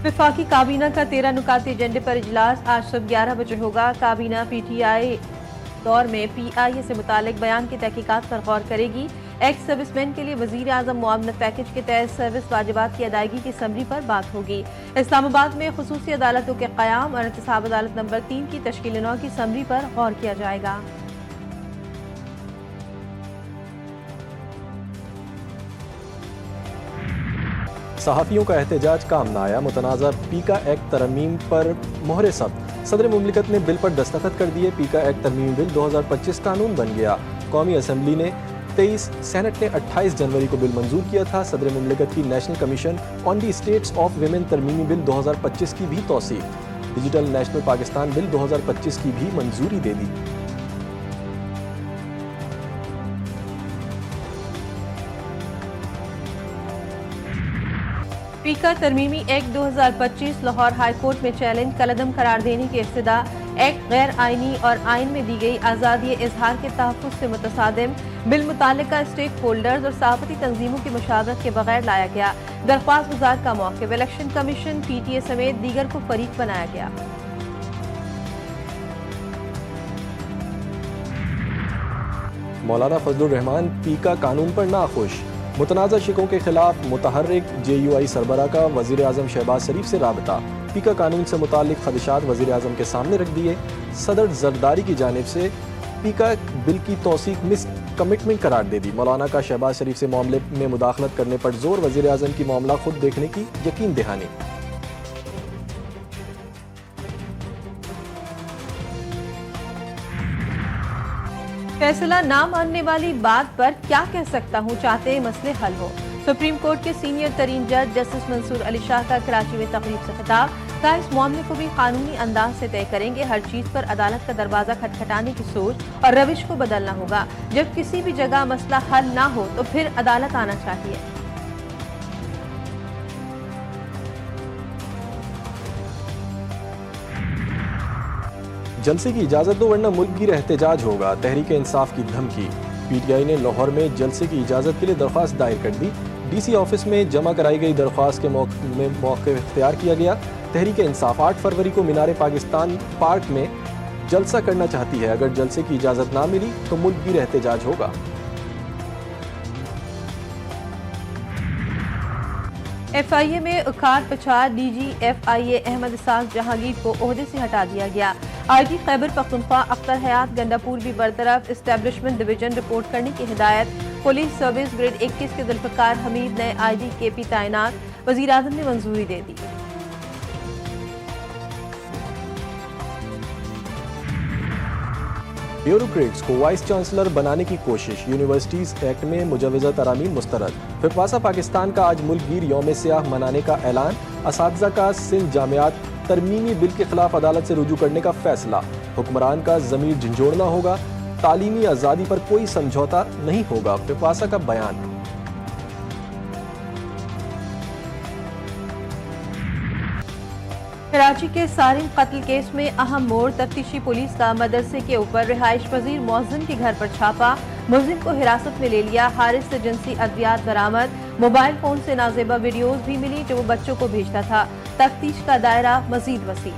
वफाकी काबीना का 13 नुकाती एजेंडे पर इजलास आज सुबह 11 बजे होगा। काबीना PTI दौर में PIA से मुतालिक बयान की तहकीकात पर गौर करेगी। एक्स सर्विसमैन के लिए वजीर आजम मुआवनत पैकेज के तहत सर्विस वाजिबात की अदायगी की समरी पर बात होगी। इस्लामाबाद में खुसूसी अदालतों के क़याम और इंतखाब अदालत नंबर 3 की तश्कील नौ की समरी पर गौर किया जाएगा। सहाफ़ियों का एहतजाज काम न आया। मुतनाज़ा पीका एक्ट तरमीम पर मोहरे सब्त। सदर मुमलिकत ने बिल पर दस्तखत कर दिए। पीका एक्ट तरमीम बिल 2025 कानून बन गया। कौमी असम्बली ने 23, सेनेट ने 28 जनवरी को बिल मंजूर किया था। सदर मुमलिकत की national commission on the status of women तरमीमी बिल 2025 की भी तौसीक। डिजिटल नेशनल पाकिस्तान बिल 2025 की भी मंजूरी दे दी। पीका तरमीमी एक्ट 2025 लाहौर हाई कोर्ट में चैलेंज कलअदम करार देने की इब्तिदा। एक्ट गैर आइनी और आइन में दी गई आज़ादी इजहार के तहफ़्फ़ुज़ से मुतसादिम। बिल मुतालिका स्टेक होल्डर्स और सहाफ़ती तंजीमों की मुशावरत के बगैर लाया गया। दरख्वास्त गुजार का मौक़िफ़। इलेक्शन कमीशन PTA समेत दीगर को फरीक बनाया गया। मौलाना फजलुर रहमान पीका कानून पर नाखुश। मुतनाज़ा शिकों के खिलाफ मुतहर्रिक JUI सरबराह का वज़ीर आज़म शहबाज शरीफ से राबता। पीका कानून से मुताल्लिक़ ख़दशात वज़ीर आज़म के सामने रख दिए। सदर जरदारी की जानिब से पीका बिल की तौसीक मिस कमिटमेंट करार दे दी। मौलाना का शहबाज शरीफ से मामले में मुदाखलत करने पर जोर। वज़ीर आज़म की मामला खुद देखने की यकीन दहानी। फैसला ना मानने वाली बात पर क्या कह सकता हूँ, चाहते हैं मसले हल हो। सुप्रीम कोर्ट के सीनियर तरीन जज जस्टिस मंसूर अली शाह का कराची में तकरीब से खिताब। कहा इस मामले को भी कानूनी अंदाज से तय करेंगे। हर चीज पर अदालत का दरवाजा खटखटाने की सोच और रविश को बदलना होगा। जब किसी भी जगह मसला हल ना हो तो फिर अदालत आना चाहिए। जलसे की इजाज़त दो वरना मुल्क गिर एहतजाज होगा। तहरीक इंसाफ की धमकी। PTI ने लाहौर में जलसे की इजाज़त के लिए दरख्वास्त दायर कर दी। DC ऑफिस में जमा कराई गई दरख्वास्त के मौक़िफ़ इख्तियार किया गया। तहरीक इंसाफ 8 फरवरी को मीनार पाकिस्तान पार्क में जलसा करना चाहती है। अगर जलसे की इजाज़त ना मिली तो मुल्क गिर एहतजाज होगा। FIA में उखाड़ पछाड़। DG FIA अहमद इसाक जहांगीर को ओहदे से हटा दिया गया। IG खैबर पख्तूनख्वा अख्तर हयात गंडापुर भी बरतरफ। एस्टेब्लिशमेंट डिवीजन रिपोर्ट करने की हिदायत। पुलिस सर्विस ग्रेड 21 के जुल्फ़िकार हमीद नए IG KP तैनात। वज़ीर आज़म ने मंजूरी दे दी। ब्यूरोक्रेट्स को वाइस चांसलर बनाने की कोशिश। यूनिवर्सिटीज एक्ट में मुजवज़ा तरामीम मुस्तरद। फिफासा पाकिस्तान का आज मुल्क गिर यौम सियाह मनाने का ऐलान। असातिज़ा का सिंध जामियात तरमीमी बिल के खिलाफ अदालत से रुजू करने का फैसला। हुक्मरान का ज़मीर झंझोड़ना होगा। तालीमी आज़ादी पर कोई समझौता नहीं होगा। फिफासा का बयान। कराची के सारिम कत्ल केस में अहम मोड़। तफ्तीशी पुलिस का मदरसे के ऊपर रिहाइश पजीर मौज़िन के घर पर छापा। मुलजिम को हिरासत में ले लिया। हारिस से जिनसी अद्वियात बरामद। मोबाइल फोन से नाजेबा वीडियोज भी मिली जो वो बच्चों को भेजता था। तफ्तीश का दायरा मजीद वसी।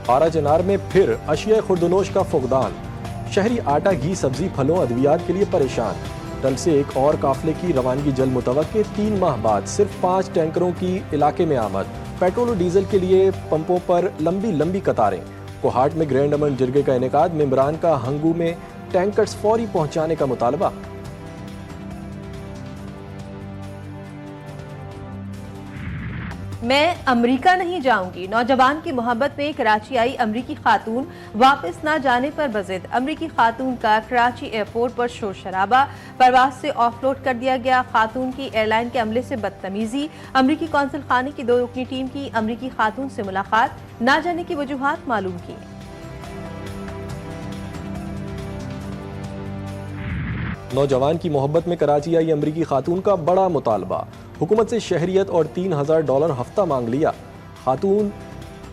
पारा चनार में फिर अशिया खुर्दनोश का फुकदान। शहरी आटा, घी, सब्जी, फलों, अद्वियात के लिए परेशान। कल से एक और काफिले की रवानगी जल्द मुतवक्के। 3 माह बाद सिर्फ 5 टैंकरों की इलाके में आमद। पेट्रोल और डीजल के लिए पंपों पर लंबी लंबी कतारें। कोहाट में ग्रैंड अमन जरगे का इनेकाद। मेंबरान का हंगू में टैंकर्स फौरी पहुंचाने का मुतालबा। मैं अमेरिका नहीं जाऊंगी। नौजवान की मोहब्बत में कराची आई अमरीकी खातून वापस ना जाने पर बजिद। अमरीकी खातून का कराची एयरपोर्ट पर शोर शराबा। परवाज से ऑफलोड कर दिया गया। खातून की एयरलाइन के अमले से बदतमीजी। अमरीकी कौंसल खाने की 2 रुकनी टीम की अमरीकी खातून से मुलाकात। ना जाने की वजूहात मालूम की। नौजवान की मोहब्बत में कराची आई अमरीकी खातून का बड़ा मुतालबा। हुकूमत से शहरियत और $3000 हफ्ता मांग लिया। खातून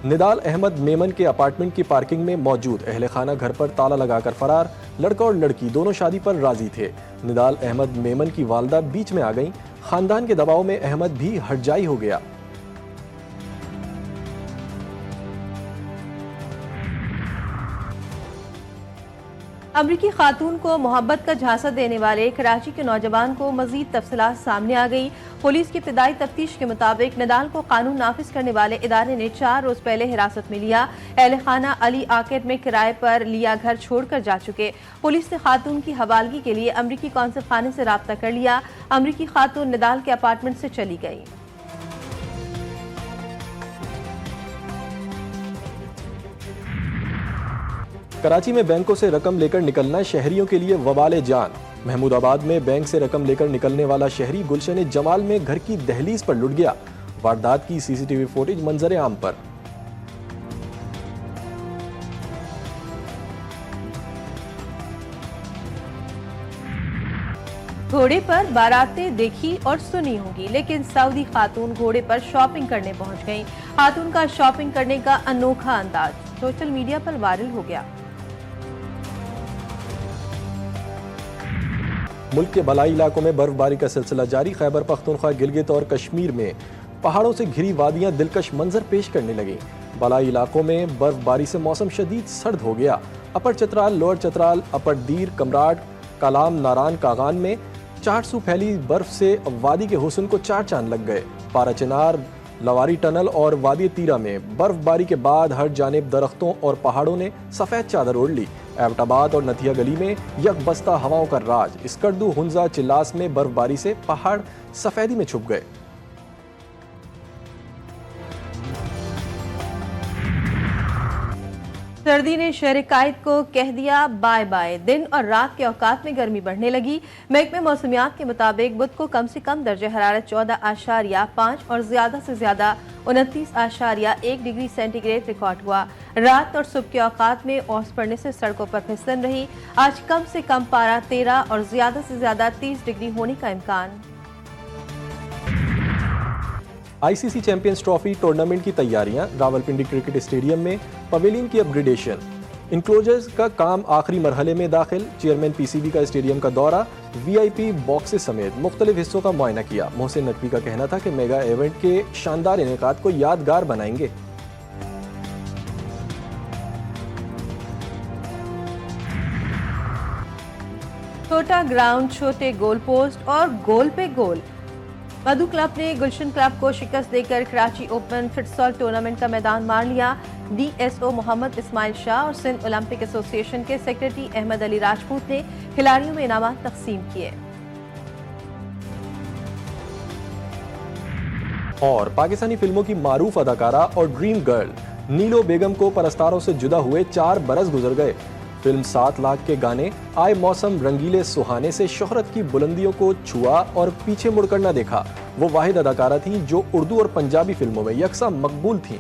निदाल अहमद मेमन के अपार्टमेंट की पार्किंग में मौजूद। अहले खाना घर पर ताला लगाकर फरार। लड़का और लड़की दोनों शादी पर राजी थे। निदाल अहमद मेमन की वालदा बीच में आ गईं। خاندان کے دباؤ میں احمد بھی ہٹ جائی ہو گیا۔ امریکی خاتون کو محبت کا جھانسا دینے والے کراچی کے نوجوان کو مزید تفصیلات سامنے آ گئی۔ پولیس کی ابتدائی تفتیش کے مطابق ندال کو قانون نافذ کرنے والے ادارے نے 4 روز پہلے حراست میں لیا۔ اہل خانہ علی آرکیڈ میں کرائے پر لیا گھر چھوڑ کر جا چکے۔ پولیس نے خاتون کی حوالگی کے لیے امریکی قونصل خانے سے رابطہ کر لیا۔ امریکی خاتون ندال کے اپارٹمنٹ سے چلی گئی۔ کراچی میں بینکوں سے رقم لے کر نکلنا شہریوں کے لیے وبال جان۔ محمود آباد میں بینک سے رقم لے کر نکلنے والا شہری گلشن جمال میں گھر کی دہلیز پر لٹ گیا۔ واردات کی سی سی ٹی وی فوٹیج منظر عام پر۔ گھوڑے پر باراتیں دیکھی اور سنی ہوں گی، لیکن سعودی خاتون گھوڑے پر شاپنگ کرنے پہنچ گئیں۔ خاتون کا شاپنگ کرنے کا انوکھا انداز سوشل میڈیا پر وائرل ہو گیا۔ ملک کے بالائی علاقوں میں برف باری کا سلسلہ جاری۔ خیبر پختونخوا، گلگت اور کشمیر میں پہاڑوں سے گھری وادیاں دلکش منظر پیش کرنے لگیں۔ بالائی علاقوں میں برف باری سے موسم شدید سرد ہو گیا۔ اپر چترال، لوئر چترال، اپر دیر، کمراٹ، کالام، ناران، کاغان میں 400 پھیلی برف سے وادی کے حسن کو 4 چاند لگ گئے۔ پارا چنار، لواری ٹنل اور وادی تیرہ میں برف باری کے بعد ہر جانب درختوں اور پہاڑوں نے سفید چادر اوڑھ لی۔ ایبٹ آباد اور نتھیا گلی میں یک بستہ ہواؤں کا راج۔ اسکردو، ہنزا، چلاس میں برف باری سے پہاڑ سفیدی میں چھپ گئے۔ سردی نے شہر قائد کو کہہ دیا بائے بائے۔ دن اور رات کے اوقات میں گرمی بڑھنے لگی۔ محکمہ موسمیات کے مطابق بدھ کو کم سے کم درجہ حرارت 14.5 اور زیادہ سے زیادہ 29.1 ڈگری سینٹی گریڈ ریکارڈ ہوا۔ رات اور صبح کے اوقات میں اوس پڑنے سے سڑکوں پر پھسلن رہی۔ آج کم سے کم پارہ 13 اور زیادہ سے زیادہ 30 ڈگری ہونے کا امکان۔ آئی سی سی چیمپئنز ٹرافی ٹورنامنٹ کی تیاریاں۔ راولپنڈی کرکٹ اسٹیڈیم میں پویلین کی اپ گریڈیشن۔ انکلوجرز کا کام آخری مرحلے میں داخل۔ چیئرمین پی سی بی کا اسٹیڈیم کا دورہ، وی آئی پی باکسز سمیت مختلف حصوں کا معائنہ کیا۔ محسن نقوی کا کہنا تھا کہ میگا ایونٹ کے شاندار انعقاد کو یادگار بنائیں گے۔ چھوٹا گراؤنڈ، چھوٹے گول پوسٹ اور گول پہ گول۔ مدھو کلب نے گلشن کلب کو شکست دے کر کراچی اوپن فٹسال ٹورنامنٹ کا میدان مار لیا۔ ڈی ایس او محمد اسماعیل شاہ اور سندھ اولمپک ایسوسی ایشن کے سیکرٹری احمد علی راجپوت نے کھلاڑیوں میں انعامات تقسیم کیے۔ اور پاکستانی فلموں کی معروف اداکارہ اور ڈریم گرل نیلو بیگم کو پرستاروں سے جدا ہوئے 4 برس گزر گئے۔ فلم 7 لاکھ کے گانے آئے موسم رنگیلے سہانے سے شہرت کی بلندیوں کو چھوا اور پیچھے مڑ کر نہ دیکھا۔ وہ واحد اداکارہ تھیں جو اردو اور پنجابی فلموں میں یکساں مقبول تھیں۔